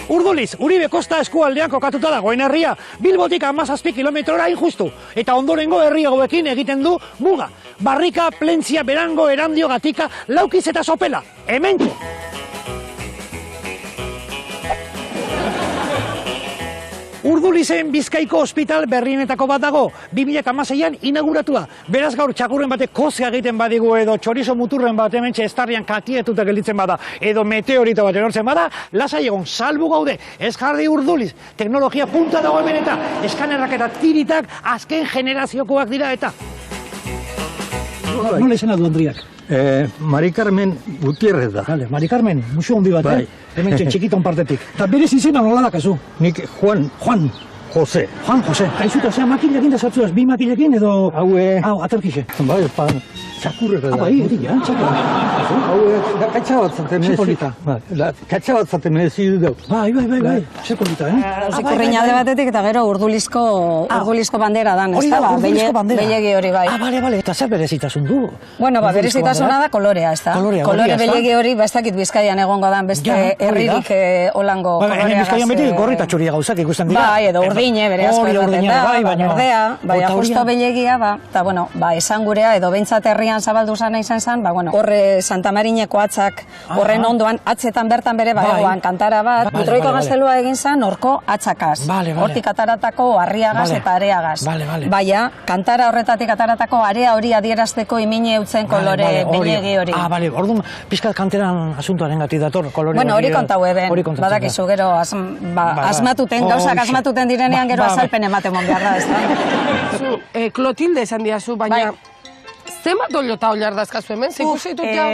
Urduliz, Uribe Kosta eskualdean kokatuta dagoen herria, Bilbotik 17 kilometrora hain justu, eta ondorengo herriagoekin egiten du muga. Barrika, Plentzia, Berango, Erandio, Gatika, Laukiz eta Sopela. Hementxe! Urdulizen Bizkaiko ospital berrienetako bat dago, 2016an inauguratua. Beraz gaur txakurren batek kozea egiten badigu edo txorizo muturren bat hementxe estarrian katietuta gelditzen bada edo meteorito bat erortzen bada, lasai egon, salbu gaude, ez jarri Urduliz. Teknologia punta dago hemen eta eskanerrak eta tiritak azken generaziokoak dira eta. Nola izena du Andriak? Mari Carmen Gutierrez da. Vale, Mari Carmen, musu hondi bat, hemen txikiton partetik. Eta berez izena nola dakazu? Nik Juan José. Juan José. Kaizuta, zea makilekin da sartzuaz, bi makilekin edo... Hau, aterkixe. Bai, txakurrera da. Bai, egia, txakurrera. Hau, katxa bat zaten ez. Sepolita. Katxa bat zaten ez zidu dut. Bai. Sepolita, Zikurrin alde batetik eta gero urdulizko bandera dan, ez da? Urdulizko bandera. Belegi hori bai. Bale, eta zer berezitasun du? Bueno, berezitasuna da kolorea, ez da? Kolore belegi hori, ez dakit Bizkaian egongo dan, beste herririk holango kolorea Bizkaian beti gorri eta txuria gauzak ikusten dira. Bai, edo urdine, bere asko ematen da, berdea, baina justo belegia, eta bueno, esan gurea, edo behintzat herrian zabaldu zana izan zen, horre Santa Marineko atzak, horren ondoan, atzetan bertan bere badegoan kantara bat, Butroiko gaztelua egin zen, horko atzakaz. Hortik ataratako harriagaz eta areagaz. Baina, kantara horretatik ataratako area hori adierazteko imine eutzen kolore belegi hori. Bale, orduan, pixkat kanteran asuntoaren gati dator, kolore hori. Bueno, hori kontau eben, badakizu gero, asmatuten, gauzak asmatuten direnean gero azalpen ematen behar da, ez da? Klotilde esan diazu, baina zenbat olio eta oliar dazkazu hemen? Zikusi ditut jau?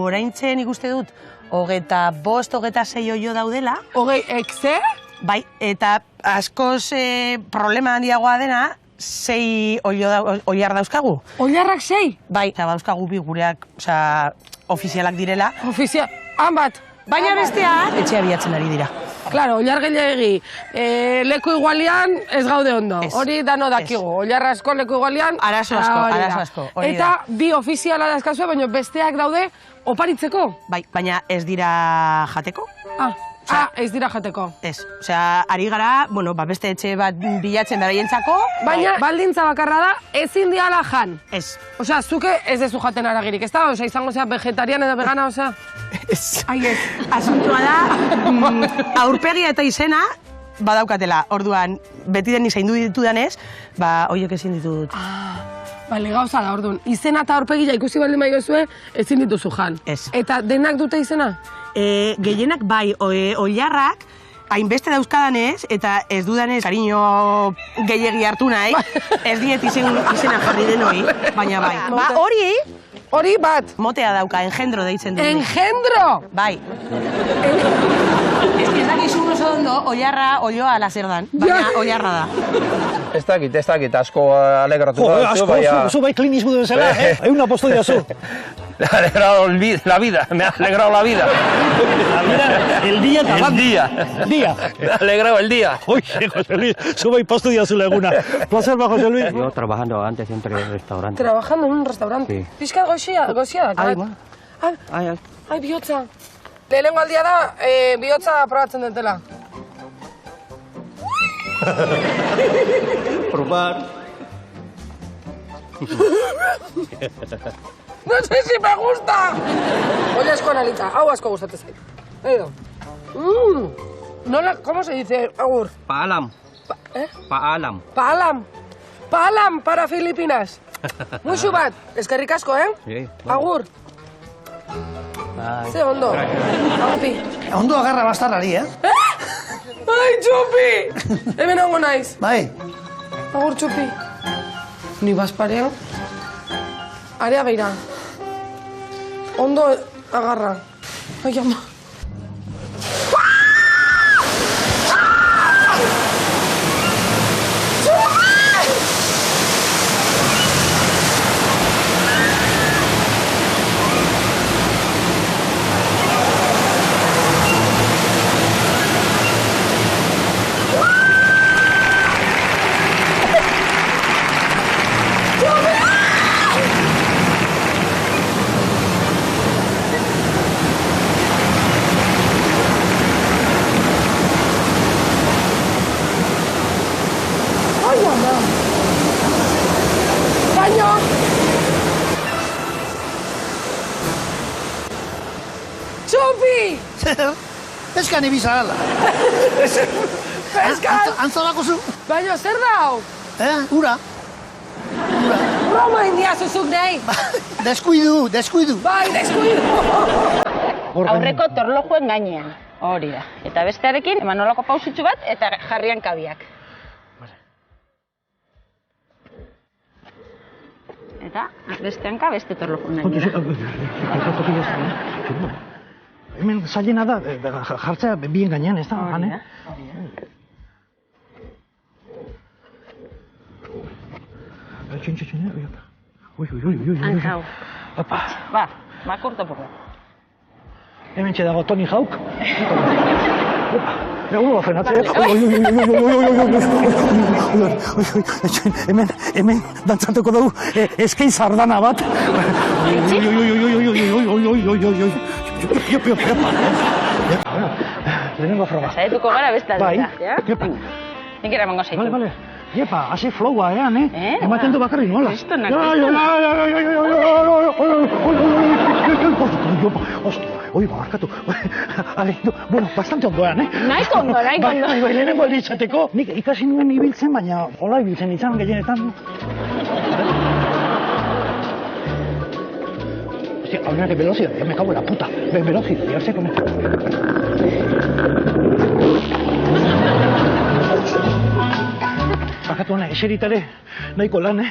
Oraintzen ikuste dut, 25-26 olio daudela. Ekze? Bai, eta askoz problema handiagoa dena, 6 oliar dauzkagu. Oliarrak 6? Bai, dauzkagu bi gureak, ofizialak direla. Ofizial, han bat. Baina besteak, etxea bilatzen ari dira. Claro, oliar gehiagi, leku igualian ez gaude ondo. Hori dano dakigu. Oliar asko leku igualian... Arazo asko. Eta bi ofiziala dazkazue, baina besteak daude oparitzeko? Bai, baina ez dira jateko. Ez dira jateko. Ez, ari gara, beste etxe bat bilatzen beraientzako. Baina, baldintza bakarra da, ezin diala jan. Ez. Osea, zuke ez dezu jaten aragirik, ez da? Osea, izango zea vegetarian edo vegana, osea? Ez. Asuntua da, aurpegia eta izena badaukatela. Orduan, beti den zaindu ditudanez, horiek ezin ditut. Bale, gauza da, orduan. Izena eta aurpegia ikusi baldin bai gozue, ezin dituzu jan. Ez. Eta denak dute izena? Gehienak bai, oliarrak, hainbeste dauzkadanez, eta ez dudanez kariño gehiegi hartu nahi, ez diet izena jarri denoi, baina bai. Hori bat. Motea dauka, engendro deitzen du. Engendro? Bai. Ez dakizu oso ondo, olioa ala zer dan, baina oliarra da. Ez dakit, asko alegratu da. Asko, zu bai klinismo duen zela, egun aposto dira zu. Me ha alegrado la vida, me ha alegrado la vida. El día. Me ha alegrado el día. Oye, José Luis, zu bai posto dira zu leguna. Placer ba, José Luis. Yo trabajando antes en un restaurante. Trabajando en un restaurante? Sí. Pizkat goxia da, Ai, bihotza. Lehenengo aldia da, bihotza probatzen dutela. Probar. No sé si me gusta! Oye, asko analitza, hau asko gustatzen zait. Edo. Nola, ¿cómo se dice, Agur? Paalam. Paalam. Paalam para Filipinas. Muxu bat, eskerrik asko, Sí. Agur. Ze ondo. Txupi. Ondo agarra bastarrari, Ai, Txupi! Hemen hongo naiz. Bai. Agur, Txupi. Ni basparean. Area beira. Ondo agarra. Ai, ama. Txopi! Peskan ibiza ala. Peskan! Antzalako zu? Baina zer da hau? Ura. Broma india zuzuk nahi? Deskuidu. Bai, deskuidu! Aurreko torlojuen gainean, hori da. Eta bestearekin, emanolako pausitxu bat, eta jarrian kabiak. Eta beste hanka, beste torlojuen gainean. Hemen zailena da, jartzea bien gainean, ez da? Hori da. Hankau. Ba, makurto poco. Hemen dago Toni Hauk. Egun frenatzea. Hemen dantzatuko dugu eskei sardana bat. Lehenengo froga. Zaituko gara beste aldera. Bai. Nik eramango zaitu. Vale. Iepa, hasi flowa, Ematen du bakarrik nola. Kristonak. Oi, barkatu. Bueno, bastante ondoan, Nahiko ondo. Bai, lehenengo aldi izateko. Nik ikasi nuen ibiltzen, baina hola ibiltzen izan gehienetan. Hostia, habla de velocidad, ya me cago en la puta. Velocidad, ya sé cómo. Bakatu hona, eseritare nahiko lan,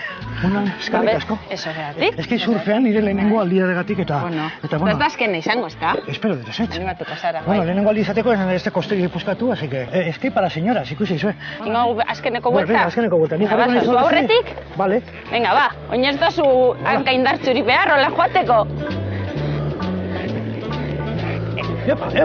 Unan, eskarrik asko. Eso behatik. Eski surfean nire lehenengo aldiaregatik eta... Bueno, ez da azkena izango, ez da? Espero dut ezetz. Animatuko zara, bai. Bueno, lehenengo aldi izateko ez da kostegi puskatu, así que... Eski para señoras, ikusi izue. Ingo azkeneko buelta? Venga, azkeneko buelta. Ni jarriko Zu aurretik? Vale. Venga, ba, oinez dozu hanka indartzurik behar, hola joateko. Epa, ai.